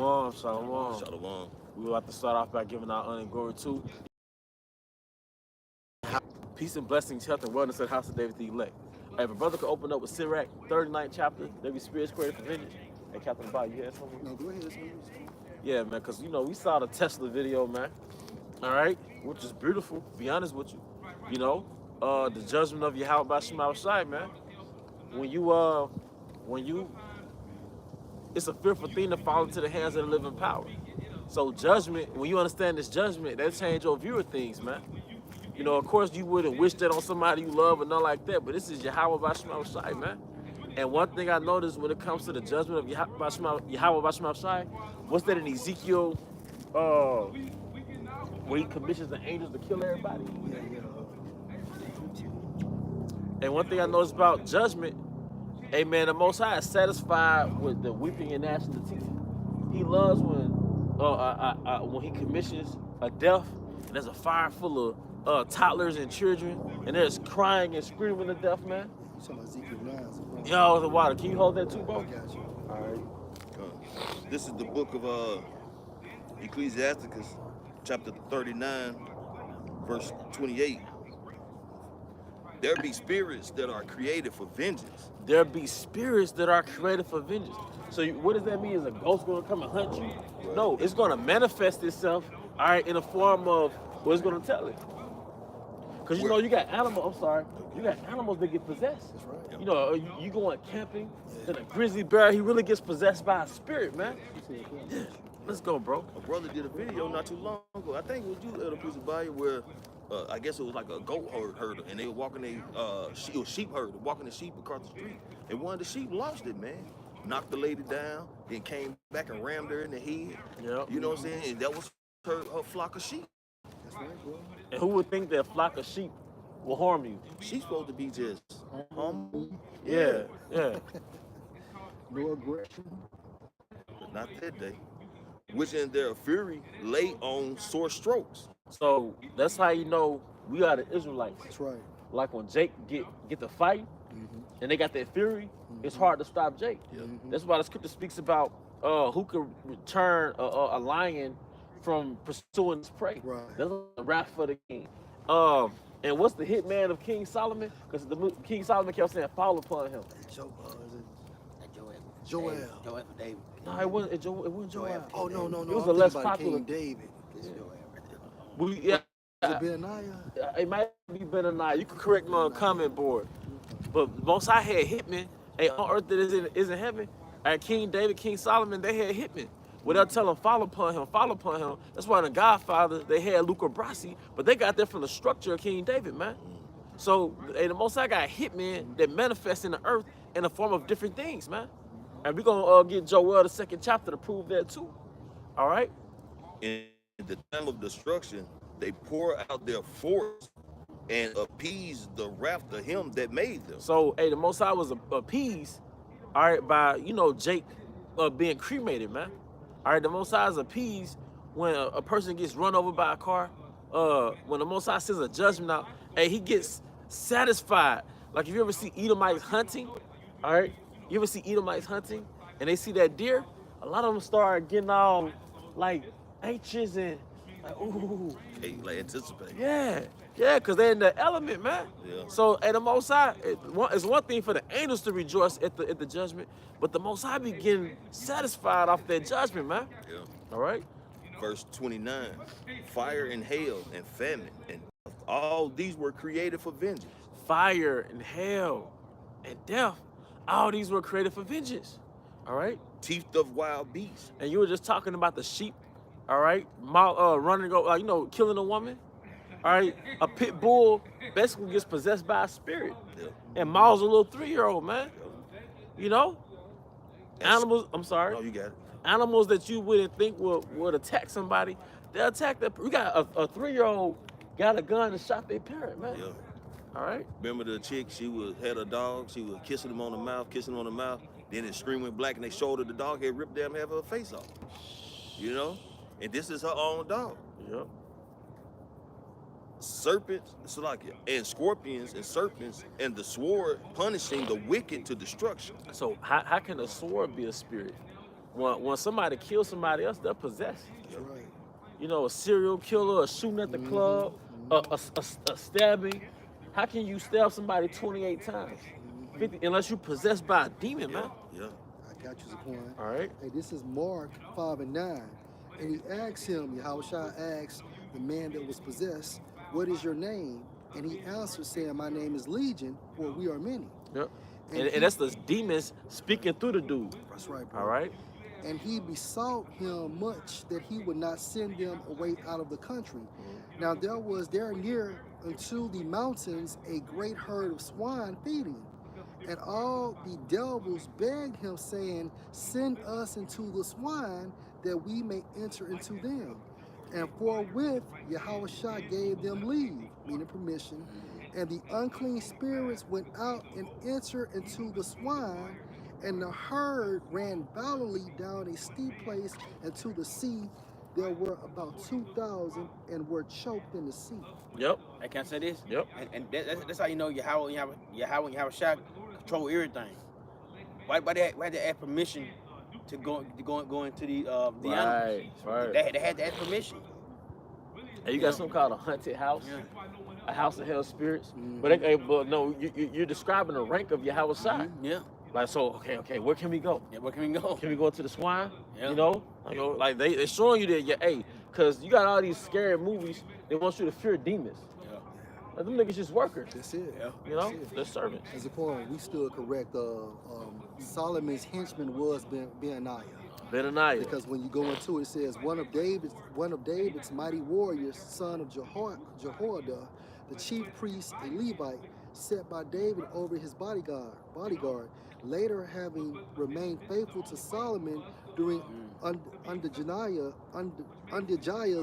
Shalom. Shalom. We were about to start off by giving our honor and glory to peace and blessings, health and wellness at the house of David the Elect. Hey, if a brother could open up with Sirach, 39th chapter, there be spirits created for vengeance. Hey, Captain Bob, you had something? No, go ahead. Yeah, man, because, we saw the Tesla video, man. All right? Which is beautiful, be honest with you. The judgment of Yahweh by Shema Shai, man. When you, it's a fearful thing to fall into the hands of the living power. So judgment, when you understand this judgment, that change your view of things, man. Of course, you wouldn't wish that on somebody you love or nothing like that, but this is Yahweh Bashma Shai, man. And one thing I noticed when it comes to the judgment of Yahweh Bashma Shai, what's that in Ezekiel, where he commissions the angels to kill everybody? And one thing I noticed about judgment, amen, the Most High is satisfied with the weeping and gnashing of teeth. He loves when he commissions a death, and there's a fire full of toddlers and children, and there's crying and screaming to death, man. You talking about Ezekiel 9? Yo, the water. Can you hold that too, bro? I got you. All right. This is the book of Ecclesiasticus, chapter 39, verse 28. There be spirits that are created for vengeance. There be spirits that are created for vengeance. So what does that mean? Is a ghost going to come and hunt you? Right. No, it's going to manifest itself, all right, in the form of what it's going to tell it. Because, you got animals, you got animals that get possessed. That's right. You going camping, and a grizzly bear, he really gets possessed by a spirit, man. Yeah. Let's go, bro. A brother did a video not too long ago. I think it was you, Elder Pusabaya, where I guess it was like a goat herder, and they were walking sheep herder, walking the sheep across the street, and one of the sheep lost it, man. Knocked the lady down, then came back and rammed her in the head. Yep. You know what I'm saying? And that was her flock of sheep. That's right, bro. And who would think that a flock of sheep will harm you? She's supposed to be just humble. Yeah. No aggression. But not that day. Which in their fury lay on sore strokes. So that's how you know we are the Israelites. That's right. Like when Jake get the fight, and they got that fury, it's hard to stop Jake. That's why the scripture speaks about who could return a lion from pursuing his prey. Right. That's a wrath for the king. And what's the hitman of King Solomon? Because King Solomon kept saying, "Fall upon him." Joel. David. No, it wasn't Joel. Oh, no. It was a less popular. King David. Yeah. Was it Benaniah? It might be Benaniah. You can correct me on the comment board. But Most High had hitmen. Hey, on earth that is in heaven. And King David, King Solomon, they had hitmen. Well, they'll tell him, fall upon him. That's why in The Godfather, they had Luca Brasi, but they got that from the structure of King David, man. So, the Most High got hitmen that manifest in the earth in the form of different things, man. And we're going to get Joel the 2nd chapter to prove that too. All right? In the time of destruction, they pour out their force and appease the wrath of him that made them. So, the Most High was appeased, all right, by, Jake being cremated, man. All right, the Most High is appeased when a person gets run over by a car. When the Most High sends a judgment out, he gets satisfied. Like if you ever see Edomites hunting, all right? You ever see Edomites hunting and they see that deer? A lot of them start getting all like anxious and like, ooh. Okay, like anticipate. Yeah, because they're in the element, man. Yeah. So at the Most High, it's one thing for the angels to rejoice at the judgment, but the Most High be getting satisfied off that judgment, man. Yeah. All right? Verse 29, fire and hail and famine, and all these were created for vengeance. Fire and hell and death, all these were created for vengeance. All right? Teeth of wild beasts. And you were just talking about the sheep, all right? Running, killing a woman. All right? A pit bull basically gets possessed by a spirit. Yeah. And Maul's a little 3-year-old, man. Animals, I'm sorry. Oh, you got it. Animals that you wouldn't think would attack somebody, they'll attack that. We got a 3-year-old got a gun and shot their parent, man. Yeah. All right? Remember the chick, had a dog, she was kissing him on the mouth, then his screen went black and they showed her the dog had ripped down half of her face off. And this is her own dog. Yep. Serpents, and scorpions and serpents, and the sword punishing the wicked to destruction. So how can a sword be a spirit when somebody kills somebody else, they're possessed. That's right. You know, a serial killer, a shooting at the club, a stabbing. How can you stab somebody 28 times? 50, unless you're possessed by a demon, man. Yeah. I got you, Zaquan. All right. Hey, this is Mark 5 and 9. And he asked him, Yahushua asked the man that was possessed, what is your name? And he answered, saying, my name is Legion, for we are many. Yep. And And that's the demons speaking through the dude. That's right, bro. All right. And he besought him much that he would not send them away out of the country. Now there was there near unto the mountains a great herd of swine feeding. And all the devils begged him, saying, send us into the swine, that we may enter into them. And forthwith Yahushua gave them leave, meaning permission. And the unclean spirits went out and entered into the swine, and the herd ran violently down a steep place into the sea. There were about 2,000 and were choked in the sea. Yep. I can't say this. Yep. And that's how you know Yahweh and Yahushua control everything. Why they ask permission to go into the animals? Right. They had to ask permission. And you got something called a haunted house, Yeah. a house of hell spirits. But no, you're describing the rank of Yahweh side. Yeah. Like, so, okay, where can we go? Yeah. Where can we go? Can we go to the swine? Yeah. You know, like they showing you that, yeah, hey, because you got all these scary movies, they want you to fear demons. Yeah. Like, them niggas just workers. That's it. Yeah. You know, That's it. they're servants. As a point, we stood correct. Solomon's henchman was Benaiah. Benaniah. Because when you go into it, it says one of David's mighty warriors, son of Jehoiada, the chief priest, a Levite, set by David over his bodyguard. Later, having remained faithful to Solomon during under Jair's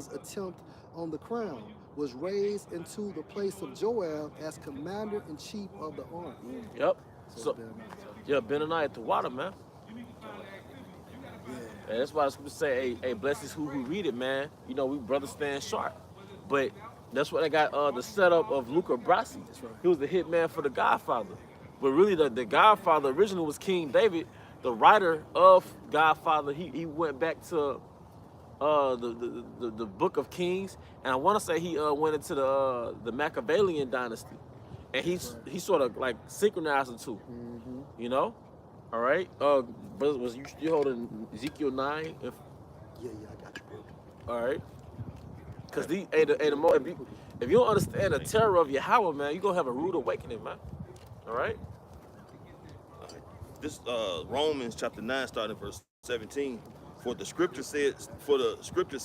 attempt on the crown, was raised into the place of Joab as commander-in-chief of the army. Yep. So So, yeah, Benaniah to water, man. yeah. And that's why the scriptures say, hey, bless is who read it, man. You know, we brothers stand sharp. But that's what I got the setup of Luca Brasi. That's right. He was the hitman for the Godfather. But really, the Godfather originally was King David. The writer of Godfather, he went back to the Book of Kings, and I want to say he went into the Machiavellian dynasty, and he sort of like synchronized the two. You know, all right. Brother, was you holding Ezekiel 9? Yeah, I got you, bro. All right. Because if you don't understand the terror of Yahweh, man, you're going to have a rude awakening, man. All right? This Romans chapter 9, starting verse 17. For the scriptures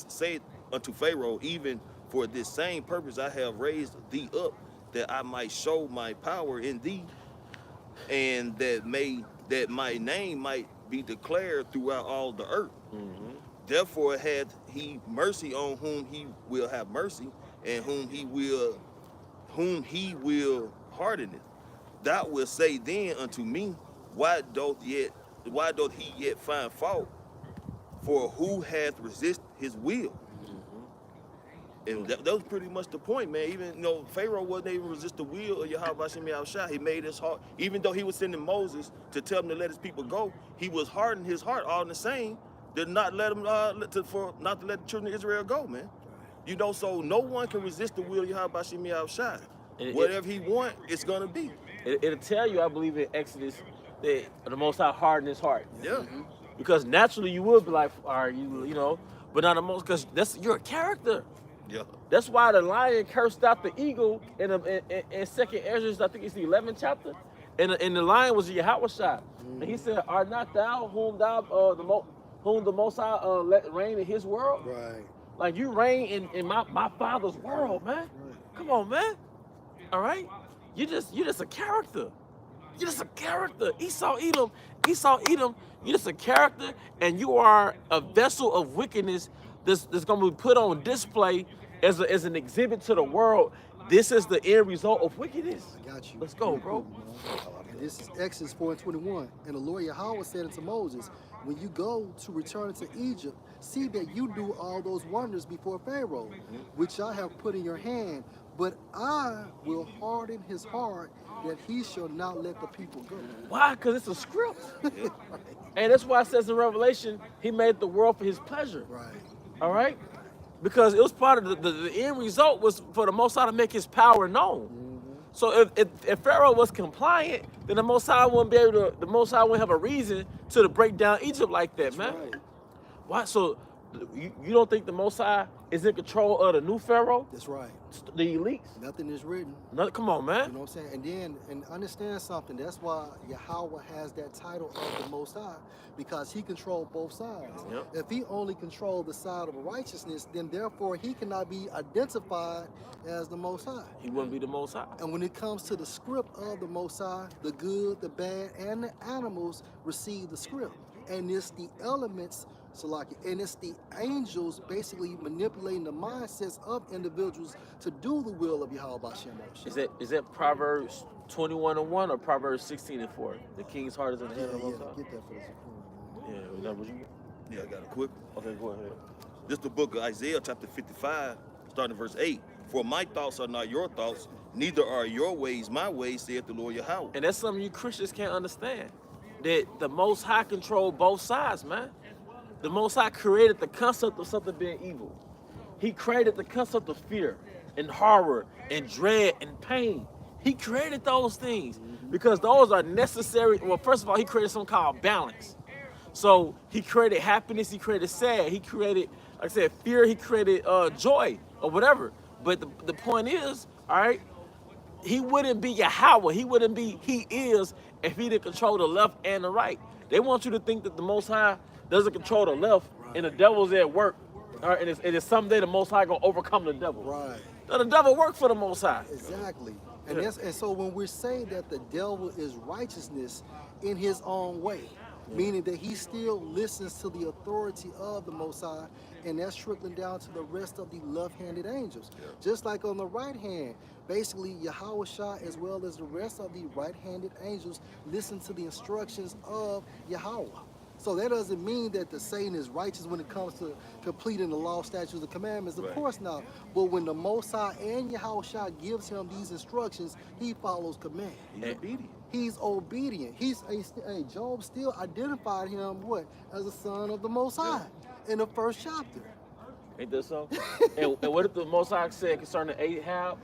say unto Pharaoh, even for this same purpose I have raised thee up, that I might show my power in thee, and that my name might be declared throughout all the earth. Therefore had he mercy on whom he will have mercy, and whom he will harden it. Thou wilt say then unto me, why doth he yet find fault? For who hath resisted his will? And that was pretty much the point, man. Even Pharaoh wasn't able to resist the will of Yahweh Hashem Yahushua. He made his heart, even though he was sending Moses to tell him to let his people go, he was hardening his heart all the same to not let him not to let the children of Israel go, man. So no one can resist the will of Yahweh Hashem Yahushua. Whatever he want, it's gonna be. It'll tell you, I believe, in Exodus that the Most High hardened his heart. Yeah. Because naturally you would be like, all right, you know, but not the most, because you're a character. Yeah. That's why the lion cursed out the eagle in 2nd Ezra, I think it's the 11th chapter. And the lion was Yahweh shot. And he said, are not thou whom the Most High let reign in his world? Right. Like you reign in my father's world, man. Right. Come on, man. All right? You're just a character. You're just a character. Esau, Edom, you're just a character, and you are a vessel of wickedness that's going to be put on display as an exhibit to the world. This is the end result of wickedness. I got you. Let's go, bro. And this is Exodus 4:21. And the Lord Yahweh said unto Moses, when you go to return into Egypt, see that you do all those wonders before Pharaoh, which I have put in your hand, but I will harden his heart that he shall not let the people go. Why? Because it's a script. Yeah. And that's why it says in Revelation, he made the world for his pleasure. Right. All right? Because it was part of the end result was for the Most High to make his power known. So if Pharaoh was compliant, then the Most High wouldn't be able to, the Most High wouldn't have a reason to break down Egypt like that, That's man. right. Why? So you don't think the Most High is in control of the new Pharaoh, That's right. the elites? Nothing is written. No, come on, You man. know what I'm saying? And understand something. That's why Yahweh has that title of the Most High, because he controlled both sides. Yep. If he only controlled the side of righteousness, then therefore he cannot be identified as the Most High. He wouldn't be the Most High. And when it comes to the script of the Most High, the good, the bad, and the animals receive the script. And it's the elements, Salaki, and it's the angels basically manipulating the mindsets of individuals to do the will of Yahweh Bashem. Is that Proverbs 21:1 or Proverbs 16:4? The king's heart is in the hand of the Most High. Get that for the Supreme. Yeah, is that what you? Yeah, I got a quick. Okay, go ahead. This is the book of Isaiah, chapter 55, starting at verse 8. For my thoughts are not your thoughts, neither are your ways my ways, saith the Lord Yahweh. And that's something you Christians can't understand. That the Most High control both sides, man. The Most High created the concept of something being evil. He created the concept of fear and horror and dread and pain. He created those things because those are necessary. Well, first of all, he created something called balance. So he created happiness, he created sad, he created, like I said, fear, he created joy or whatever. But the point is, all right, he wouldn't be Yahweh. He wouldn't be, he is, if he didn't control the left and the right. They want you to think that the Most High doesn't control the left and the devil's at work. All right, and it's someday the Most High gonna overcome the devil. Right. Now, the devil worked for the Most High. Exactly. And Yeah. and so when we're saying that the devil is righteousness in his own way, meaning that he still listens to the authority of the Most High, and that's trickling down to the rest of the left-handed angels. Yeah. Just like on the right hand, basically Yahweh Shah as well as the rest of the right-handed angels listen to the instructions of Yahweh. So that doesn't mean that the Satan is righteous when it comes to completing the law, statutes, and commandments. Of Right. course not. But when the Most High and Yahweh Shah gives him these instructions, he follows command. He's obedient. He's obedient. Hey, Job still identified him what as a son of the Most High in the first chapter. Ain't that so? and what if the Most High said concerning Ahab,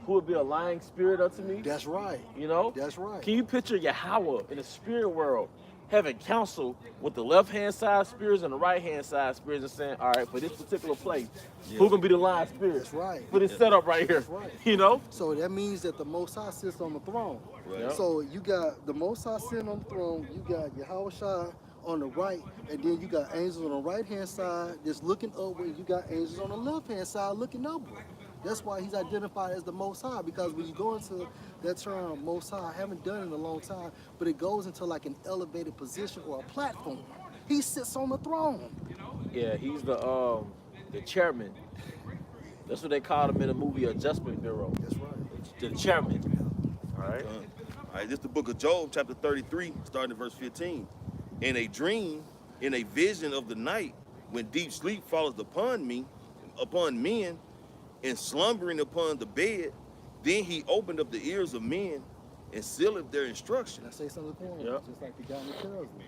who would be a lying spirit unto me? That's right. You know? That's right. Can you picture Yahweh in the spirit world having counsel with the left-hand side spirits and the right-hand side spirits and saying, all right, for this particular place, who's going to be the lying spirit? That's right. For this setup right here. That's right. You know? So that means that the Most High sits on the throne. Right. Yeah. So you got the Most High sitting on the throne, you got Yahweh Shah on the right, and then you got angels on the right-hand side just looking upward, and you got angels on the left-hand side looking upward. That's why he's identified as the Most High, because when you go into that term Most High, I haven't done it in a long time, but it goes into like an elevated position or a platform. He sits on the throne. Yeah, he's the chairman. That's what they called him in the movie Adjustment Bureau. That's right. The chairman. All right. All right, this is the book of Job, chapter 33, starting at verse 15. In a dream, in a vision of the night, when deep sleep follows upon men, and slumbering upon the bed, then he opened up the ears of men and sealed their Can I instruction. say something to him? Yeah. Just like the guy in the tells me.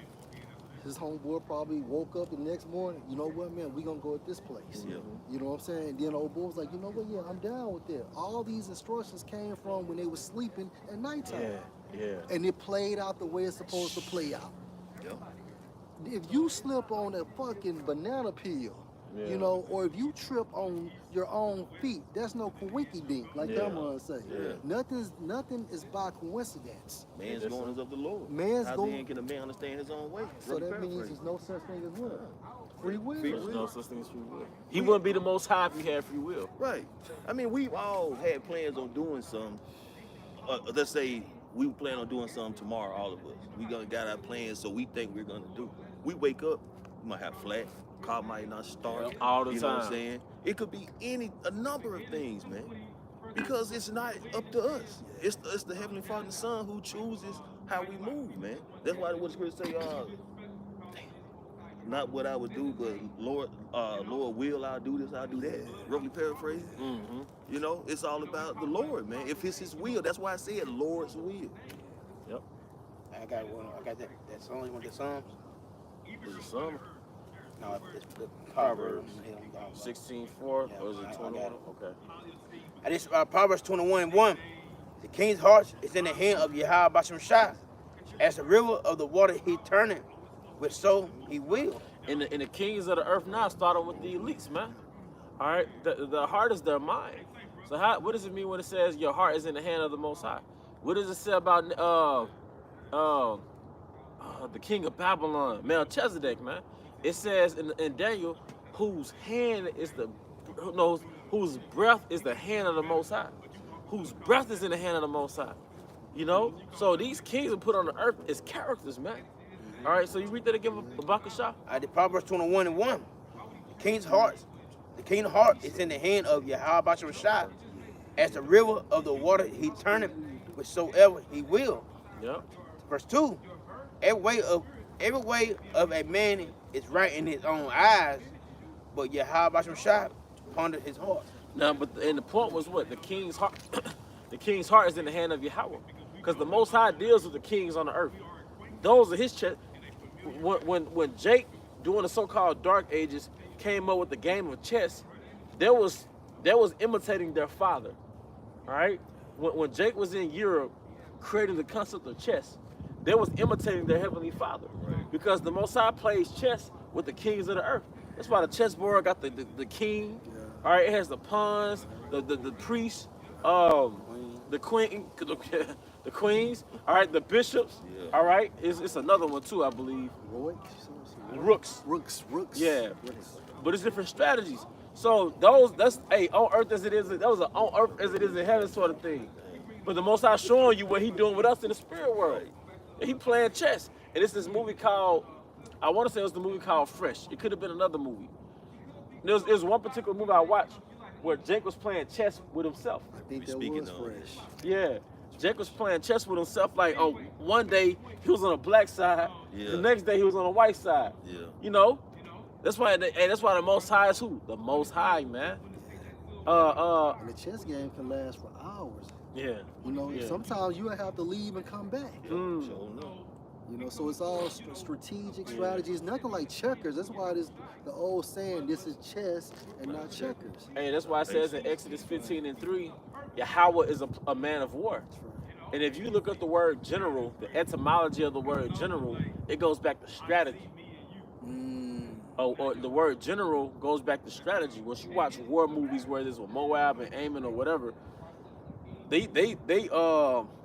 His homeboy probably woke up the next morning, you know what, man, we gonna go at this place. Yeah. You know what I'm saying? And then old boy was like, you know what, yeah, I'm down with that. All these instructions came from when they were sleeping at nighttime. Yeah. And it played out the way it's supposed to play out. Yeah. If you slip on a fucking banana peel, Yeah. you know, or if you trip on your own feet, that's no coinky dink, like Yeah. that one say. Yeah. Nothing is by coincidence. Man's that's going is of the Lord. Man's How going- then can a man understand his own way? So Brother that means paraphrase. there's no such thing as what? Free will. Free There's will. no such thing as free will. He wouldn't be the Most High if he had free will. Right. I mean, we've all had plans on doing something. Let's say we plan on doing something tomorrow, all of us. We got our plans, so we think we're gonna do. We wake up, we might have flat, car might not start. Yep, all the you know what I'm time. saying? It could be a number of things, man. Because it's not up to us. It's the Heavenly Father and Son who chooses how we move, man. That's why what the scripture say, not what I would do, but Lord, Lord will, I'll do this, I'll do that. Roughly paraphrasing. Mm-hmm. You know, it's all about the Lord, man. If it's His will, that's why I said Lord's will. Yep. I got one. I got that song. You want that Psalms? Is it some? No, it's the Proverbs. Proverbs. 16:4 Yeah, or is it I 21? got it. Okay. I just Proverbs 21:1. The king's heart is in the hand of Yahweh Basham Shah. As the river of the water he turneth, which so he will. And the kings of the earth now starting with the elites, man. All right, the heart is their mind. So what does it mean when it says your heart is in the hand of the Most High? What does it say about the king of Babylon, Melchizedek, man? It says in Daniel, whose breath is the hand of the Most High, whose breath is in the hand of the Most High. You know, so these kings are put on the earth as characters, man. All right, so you read that again, Bakasha? I did Proverbs 21:1. The king's heart is in the hand of Yahweh Basham Shah. As the river of the water he turneth, whichsoever he will. Yep. Verse 2. Every way of a man is right in his own eyes, but Yahweh Basham Shah pondered his heart. Now, and the point was what? The king's heart, the king's heart is in the hand of Yahweh, because the Most High deals with the kings on the earth. Those are his chess. When Jake, during the so-called Dark Ages, came up with the game of chess, there was imitating their father. All right. When Jake was in Europe, creating the concept of chess, they was imitating their heavenly father, because the Most High plays chess with the kings of the earth. That's why the chessboard got the king. All right, it has the pawns, the priest, the queen, the queens. All right, the bishops. Yeah. All right, it's another one too, I believe. Rooks. Rooks. Yeah, Rooks. but it's different strategies. So that's on earth as it is. That was an on earth as it is in heaven sort of thing. But the Most High showing you what He doing with us in the spirit world. And He playing chess. And it's this movie called, I want to say it was the movie called Fresh. It could have been another movie. There's one particular movie I watched where Jake was playing chess with himself. I think that Speaking was of- fresh. Yeah, Jake was playing chess with himself. Like, one day he was on a black side, Yeah. the next day he was on a white side. Yeah. You know, that's why the Most High is who? The Most High, man. And the chess game can last for hours. Yeah. You know, Yeah. sometimes you have to leave and come back. Mm. Sure enough. You know, so it's all strategic strategies. Nothing like checkers. That's why the old saying, this is chess and not checkers. Hey, that's why it says in Exodus 15:3, Yahweh is a man of war. That's right. And if you look up the word general, the etymology of the word general, it goes back to strategy. Or the word general goes back to strategy. Once you watch war movies, whether it's with Moab and Ammon or whatever, they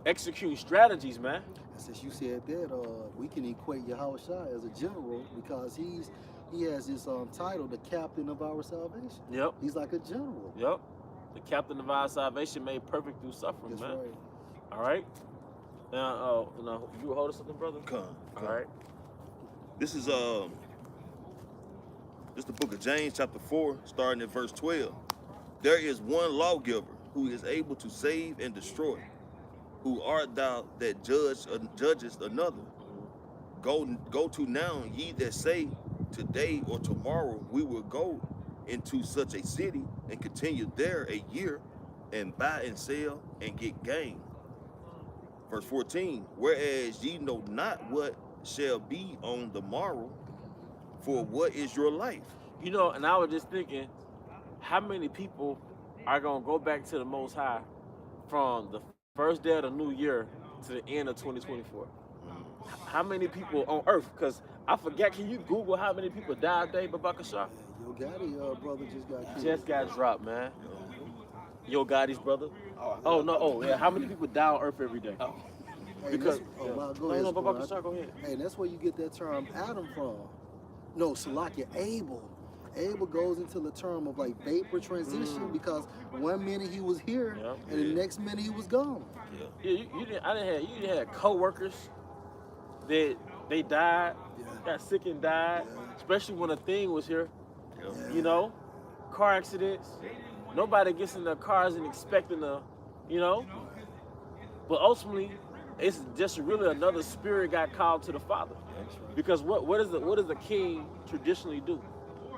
execute strategies, man. And since you said that, we can equate Yahweh Shai as a general because he has his title, the captain of our salvation. Yep. He's like a general. Yep. The captain of our salvation made perfect through suffering, That's man. right. All right. Now, you were holding something, brother? Come. All right. This is this the book of James, chapter 4, starting at verse 12. There is one lawgiver who is able to save and destroy. Who art thou that judgest another? Go to now, ye that say, today or tomorrow we will go into such a city and continue there a year and buy and sell and get gain. Verse 14, whereas ye know not what shall be on the morrow, for what is your life? You know, and I was just thinking, how many people are going to go back to the Most High from the first day of the new year to the end of 2024? How many people on earth? Because I forget, can you Google how many people died today, Babakasha? Yo Gotti, brother, just got killed. Just got dropped, man. Yo Gotti's brother. Oh, No, yeah. How many people die on earth every day? Oh. Hey, Because that's- wow, go no, ahead, no, Sport. Babakasha, go ahead. Hey, that's where you get that term Adam from. No, Salakia, Abel. Abel goes into the term of like vapor transition because 1 minute he was here Yeah. and the next minute he was gone. Yeah, you didn't have co-workers that they died, Yeah. got sick and died, Yeah. especially when a thing was here. Yeah. You know, car accidents. Nobody gets in their cars and expecting a, you know. But ultimately, it's just really another spirit got called to the Father. That's right. Because what does the king traditionally do?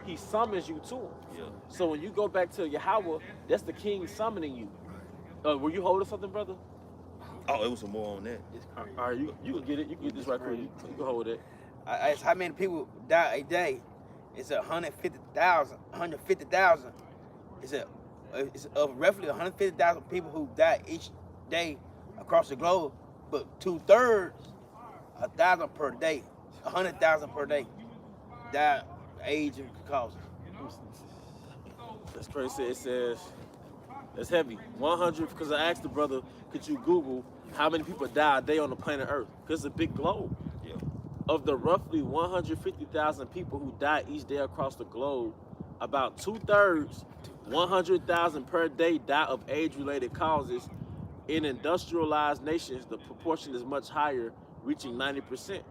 He summons you to him. Yeah. So when you go back to Yahweh, that's the king summoning you. Were you holding something, brother? Oh, it was some more on that. It's crazy. All right, you can get it. You can get this right quick. You can hold it. It's how many people die a day? It's 150,000. 150,000. It's roughly 150,000 people who die each day across the globe, but 2/3, 1,000 per day, 100,000 per day, die age and causes. That's crazy. It says it's heavy. 100. Because I asked the brother, could you Google how many people die a day on the planet Earth? Because it's a big globe. Yeah. Of the roughly 150,000 people who die each day across the globe, about 2/3, 100,000 per day, die of age-related causes. In industrialized nations, the proportion is much higher, reaching 90%.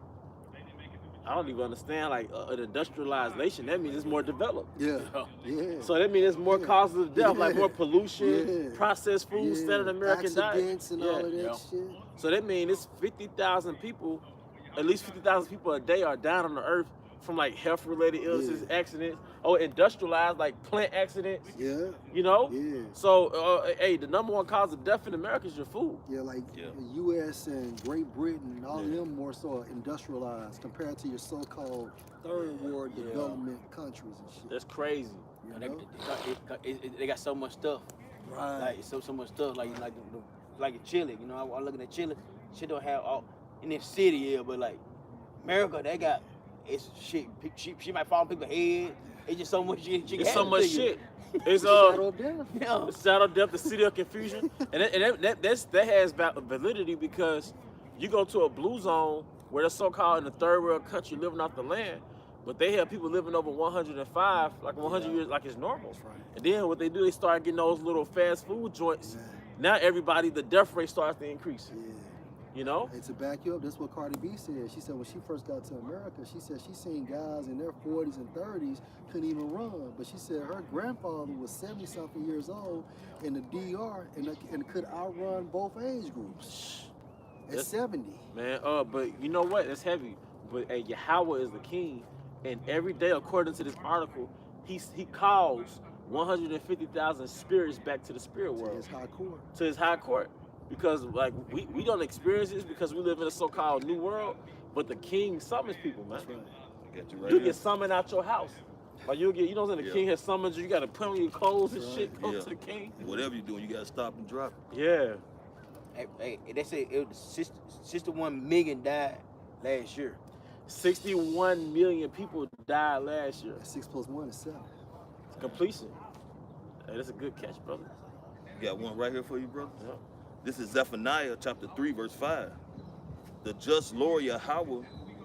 I don't even understand, like, an industrialized nation, that means it's more developed. Yeah. Yeah. So that means there's more causes of death, like more pollution, Yeah. processed food, standard American diet. Accidents and all of that Yeah. shit. So that means it's 50,000 people, at least 50,000 people a day are down on the earth from like health-related illnesses, accidents, or industrialized, like plant accidents, Yeah. you know? Yeah. So, hey, the number one cause of death in America is your food. Yeah, like Yeah. the U.S. and Great Britain, all of Yeah. them more so industrialized compared to your so-called third world Yeah. development countries and shit. That's crazy. You They, know? they got so much stuff. Right. Like so much stuff. Like in Chile, you know, I'm looking at Chile. Shit don't have all in this city, yeah, but like America, they got it's shit. She might fall on people's head. It's just so much shit. She can It's so happen much to you. shit. It's Shadow of death. Yeah. the shadow of death, the city of confusion, and that has validity because you go to a blue zone where they're so-called in a third world country living off the land, but they have people living over 105, like 100 years, like it's normal. That's right. And then what they do, they start getting those little fast food joints. Yeah. Now everybody, the death rate starts to increase. Yeah. You know? Hey, to back you up, that's what Cardi B said. She said when she first got to America, she said she seen guys in their 40s and 30s couldn't even run. But she said her grandfather was 70-something years old in the DR and could outrun both age groups at That's- 70. Man, but you know what? It's heavy. But Yahweh is the king, and every day, according to this article, he calls 150,000 spirits back to the spirit To world, his high court. to his high court, because like we don't experience this because we live in a so-called new world. But the king summons people, man. That's right. I got you right You here. get summoned out your house. Like you get, you know what I'm saying? The Yeah. king has summoned you. You got to put on your clothes and Right. shit. Go Yeah. to the king. Whatever you're doing, you gotta stop and drop. Yeah. Hey, they say it was 61 million died last year. 61 million people died last year. 6 + 1 is 7. Completion. Hey, that's a good catch, brother. Got one right here for you, brother. Yeah. This is Zephaniah chapter 3, verse 5. The just Lord Yahweh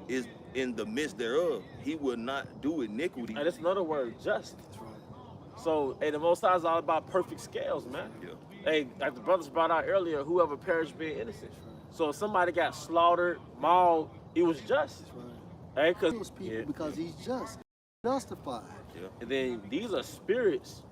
is in the midst thereof. He will not do iniquity. Hey, that's another word, just. That's right. So, hey, the Most High is all about perfect scales, man. Yeah. Hey, like the brothers brought out earlier, whoever perished being innocent. So if somebody got slaughtered, mauled, it was just. That's right. Hey, cause Those people yeah. because he's just justified. Yeah. And then these are spirits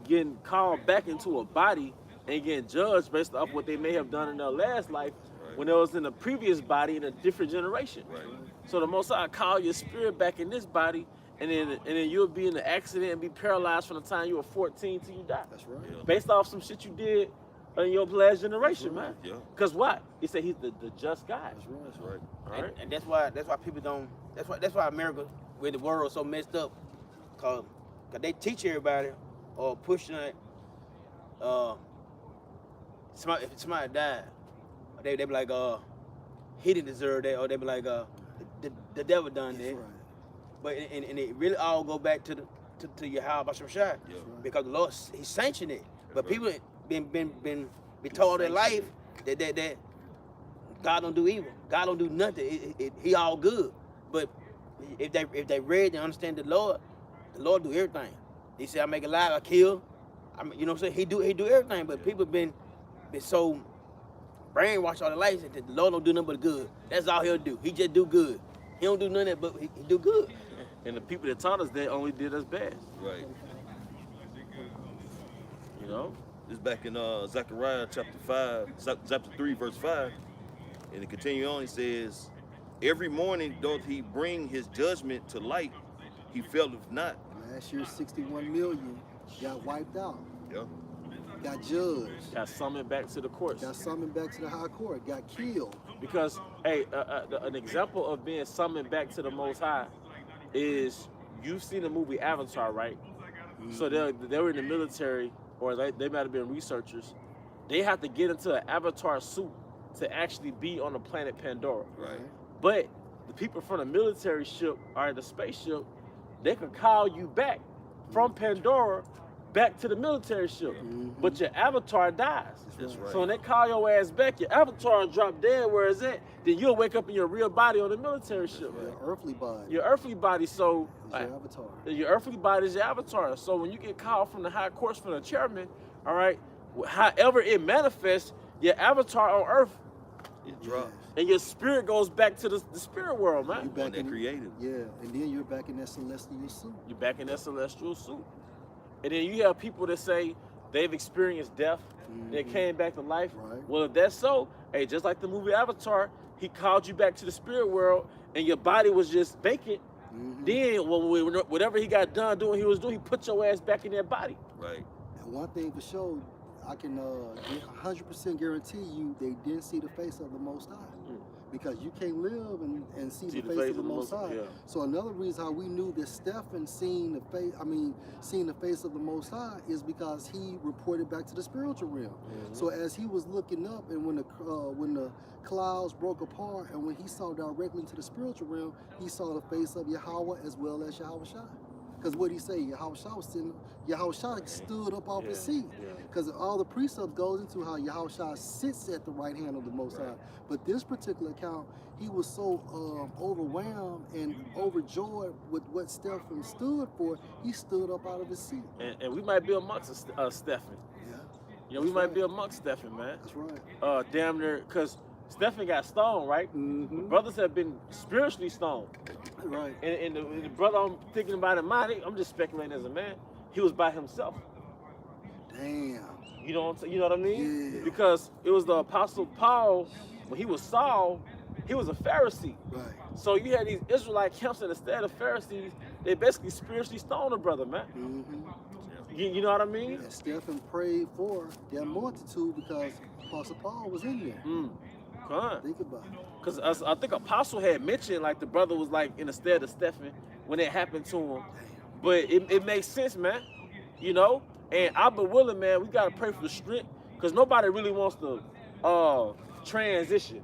getting called back into a body and getting judged based off what they may have done in their last life Right. when they was in a previous body in a different generation. Right. So the Most High call your spirit back in this body, and then you'll be in an accident and be paralyzed from the time you were 14 till you die, That's right. Yeah. based off some shit you did in your last generation, man. Yeah. Cause what? He said he's the just guy. That's right. That's right. All right. And that's why people don't. That's why America, with the world, so messed up. Cause they teach everybody or pushing it. If somebody died, they be like, he didn't deserve that, or they be like, the devil done That's that. right. But and it really all go back to Yahweh Bashar, Yeah. because the Lord, He sanctioned it. But right. people been told their life that God don't do evil, God don't do nothing. He all good. But if they read and understand the Lord do everything. He said, I make alive, I kill. You know what I'm saying? He do everything. But people been so brainwashed all their lives that the Lord don't do nothing but good. That's all He'll do. He just do good. He don't do nothing but he do good. And the people that taught us that only did us bad. Right. You know? This back in Zechariah chapter 5, chapter 3, verse 5. And it continue on, he says, every morning doth he bring his judgment to light, he faileth not. Last year, 61 million got wiped out, Yeah. got judged, Got summoned back to the courts. got summoned back to the high court, got killed. Because, hey, an example of being summoned back to the Most High is, you've seen the movie Avatar, right? So they were in the military, or they might have been researchers. They have to get into an avatar suit to actually be on the planet Pandora. Right. But the people from the military ship or the spaceship, they could call you back from Pandora back to the military ship. But your avatar dies. That's right. So when they call your ass back, your avatar drop dead where it's at, then you'll wake up in your real body on the military ship. Your earthly body Your earthly body, so is your avatar. your earthly body is your avatar. So when you get called from the high courts from the chairman, all right, however it manifests, your avatar on earth It drops. and your spirit goes back to the spirit world, You man. One back that in, created. yeah, and then you're back in that celestial suit. You're back in that celestial suit. And then you have people that say they've experienced death, they came back to life. Right. Well, if that's so, hey, just like the movie Avatar, he called you back to the spirit world and your body was just vacant. Then, whatever he got done doing, he was doing, he put your ass back in that body. Right. And one thing for sure, I can 100% guarantee you they didn't see the face of the Most High. Because you can't live and see the face of the Most High. Yeah. So another reason how we knew that Stephen seen the face of the Most High is because he reported back to the spiritual realm. So as he was looking up, and when the clouds broke apart, and when he saw directly into the spiritual realm, he saw the face of Yahweh as well as Yahweh Shai. Because what he say, Yahweh Shai stood up off his seat. Because all the precepts goes into how Yahweh Shai sits at the right hand of the Most High. But this particular account, he was so overwhelmed and overjoyed with what Stephen stood for, he stood up out of his seat. And we might be amongst Stephen. Yeah, You know, we might be amongst Stephen, man. that's right. Damn near, because Stephen got stoned, right? Brothers have been spiritually stoned. Right. And the brother I'm thinking about in mind, I'm just speculating as a man, he was by himself. Damn. You know what I mean? Yeah. Because it was the Apostle Paul, when he was Saul, he was a Pharisee. Right. So you had these Israelite camps, and instead of Pharisees, they basically spiritually stoned a brother, man. You know what I mean? And Stephen prayed for that multitude because Apostle Paul was in there. Think about it. Because I think Apostle had mentioned, like, the brother was like in the stead of Stephen when it happened to him. But it makes sense, man. You know? And I've been willing, man, we got to pray for the strength, because nobody really wants to transition,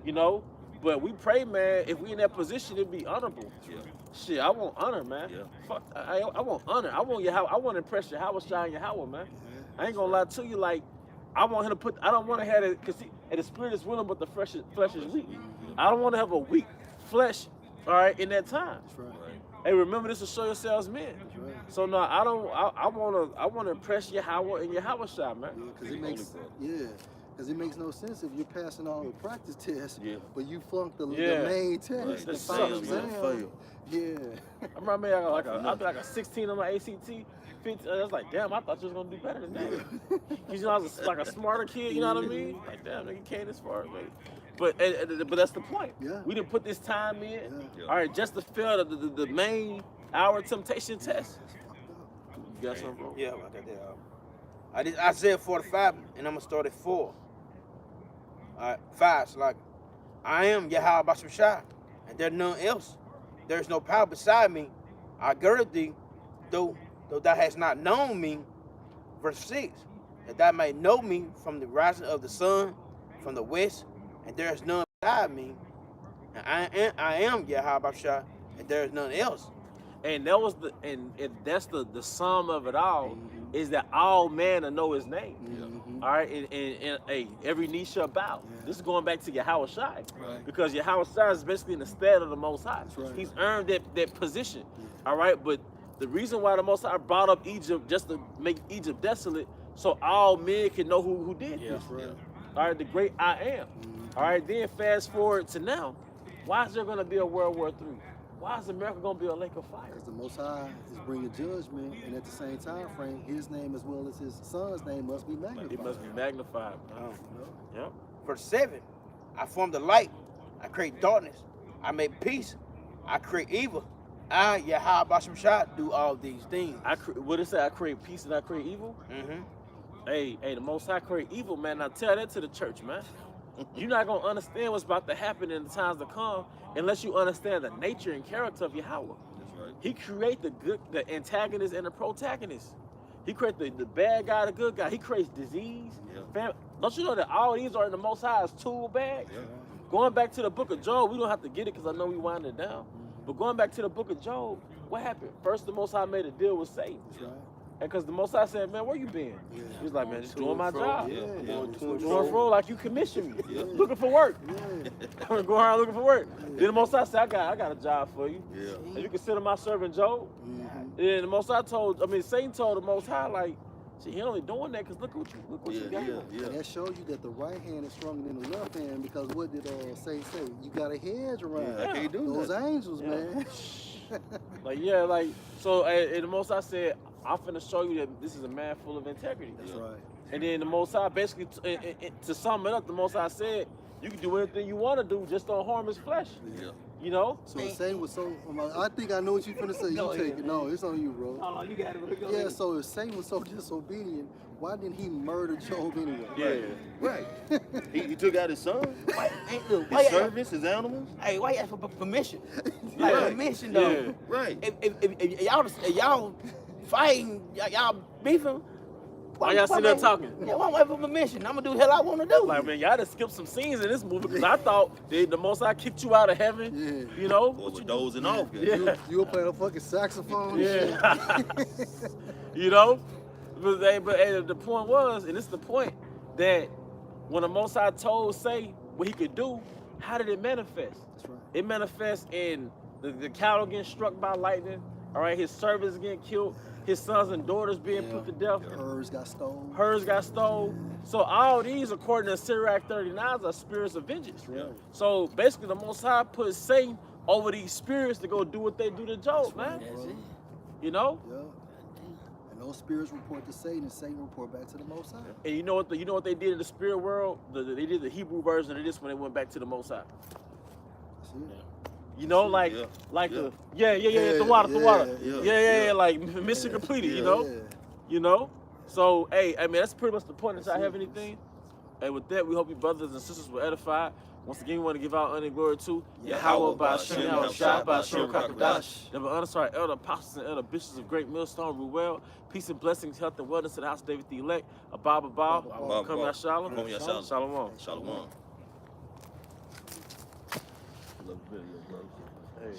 you know? But we pray, man, if we in that position, it'd be honorable. Yeah. Shit, I want honor, man. Yeah. Fuck, I want honor. I want to impress Yahweh Shai and Yahweh, man. I ain't gonna lie to you, like, I want him to I don't want to have it, because the spirit is willing, but the flesh is weak. I don't want to have a weak flesh, all right, in that time. That's right. Hey, remember this to show yourselves men. That's right. So no, I wanna impress Yahweh and Yahweh Shai, man. Because it makes no sense if you're passing all the practice tests, Yeah. but you flunked the Yeah. main test, Right. the That final sucks, man. exam. Fail. Yeah. I remember I got like a 16 on my ACT. 15, I was like, damn, I thought you was gonna do better than that. You know, I was like a smarter kid, you know what I mean? Like, damn, nigga came this far, man. But that's the point. Yeah. We didn't put this time in. Yeah. All right, just to fail the main hour temptation test. That's fucked up. You got something, bro? Yeah, I got that. I did Isaiah 45, and I'm gonna start at 4. All right, 5. So like, I am Yahweh Bashem Shai, and there's none else. There is no power beside me. I girded thee, though thou hast not known me. Verse 6. That thou may know me from the rising of the sun, from the west, and there is none beside me. And I am Yahweh Bashem Shai, and there is none else. And that was and that's the sum of it all, is that all men will know his name. All right, and hey, every knee shall bow. This is going back to Yahweh Shai, Right. because Yahweh Shai is basically in the stead of the Most High. That's right. He's earned that position. All right, but the reason why the Most High brought up Egypt, just to make Egypt desolate, so all men can know who did this. That's right. All right, the great I am. All right, then fast forward to now. Why is there going to be a World War III? Why is America going to be a lake of fire? Because the Most High is bringing judgment, and at the same time frame, his name as well as his son's name must be magnified. It must be magnified. Man. You know? Yep. Verse 7. I form the light. I create darkness. I make peace. I create evil. I, Yahweh Basham Shah, do all these things. What it say? I create peace and I create evil. Mm-hmm. Hey, the Most High create evil, man. Now tell that to the church, man. You're not gonna understand what's about to happen in the times to come unless you understand the nature and character of Yahweh. That's right. He create the antagonist and the protagonist. He create the bad guy, the good guy. He creates disease. Yeah. Don't you know that all these are in the Most High's tool bag? Yeah. Going back to the book of Job, we don't have to get it because I know we wound it down. But going back to the book of Job, what happened? First, the Most High made a deal with Satan. That's right. And because the Most High said, man, where you been? Yeah. He was like, man, just To doing and my fro. job. Yeah. Yeah. Yeah. To and Going for like you commissioned me. Yeah. Looking for work. Yeah. Going around looking for work. Then the Most High said, I got a job for you. Yeah. And you consider my servant Job? Mhm. And the Most High Satan told the Most High, like, see, he only doing that because look what you Yeah. got. Yeah. Yeah. And that shows you that the right hand is stronger than the left hand, because what did Satan say? You got a hedge around Yeah, I can't do those nothing. angels, Yeah. man. So and the Most High said, I'm finna show you that this is a man full of integrity. That's Yeah. right. And then the Most High basically, to sum it up, the Most High said, you can do anything you want to do, just don't harm his flesh. Yeah. You know? So if Satan was so, I think I know what you finna say. You take it. No, it's on you, bro. Hold on, you got it. Go Yeah, ahead. so if Satan was so disobedient, why didn't he murder Job anyway? Yeah. Right. He took out his son, Look, his servants, his animals. Hey, why you ask for permission? Like Right. permission, though. Yeah. Right. If y'all fighting, y'all beefing. Why y'all sitting there talking? Yeah, why wait for permission? I'm gonna do the hell I want to do. Like, man, y'all done skipped some scenes in this movie because I thought the Most High kicked you out of heaven. Yeah. You know? Boy, What was you dozing off. Yeah. You were playing a fucking saxophone and Yeah. shit. You know? But the point was, and this is the point, that when the Most High told say what he could do, how did it manifest? That's right. It manifests in the cattle getting struck by lightning, all right, his servants getting killed, his sons and daughters being put to death, Herds got stolen. herds got stolen. So all these, according to Sirach 39, are spirits of vengeance. Yeah. So basically, the Most High put Satan over these spirits to go do what they do to Job, man. That's it. You know? Yeah. And those spirits report to Satan, and Satan report back to the Most High. And you know what they did in the spirit world? They did the Hebrew version of this when they went back to the Most High. That's it. You know, like Yeah. the Yeah, the water, yeah. like mission completed. You know, Yeah. you know. So hey, I mean that's pretty much the point. If I have anything, and with that, we hope you brothers and sisters were edified. Once again, we want to give out honor and glory to Yahweh by Hashem, Yahweh Shai by Hashem Kakadash. Never honor to our elder apostles and elder bishops of Great Millstone, Ruel. Peace and blessings, health and wellness to the house of David the elect. Abba, Abba, come out Shalom. Come out Shalom. Shalom. Shalom. Hey.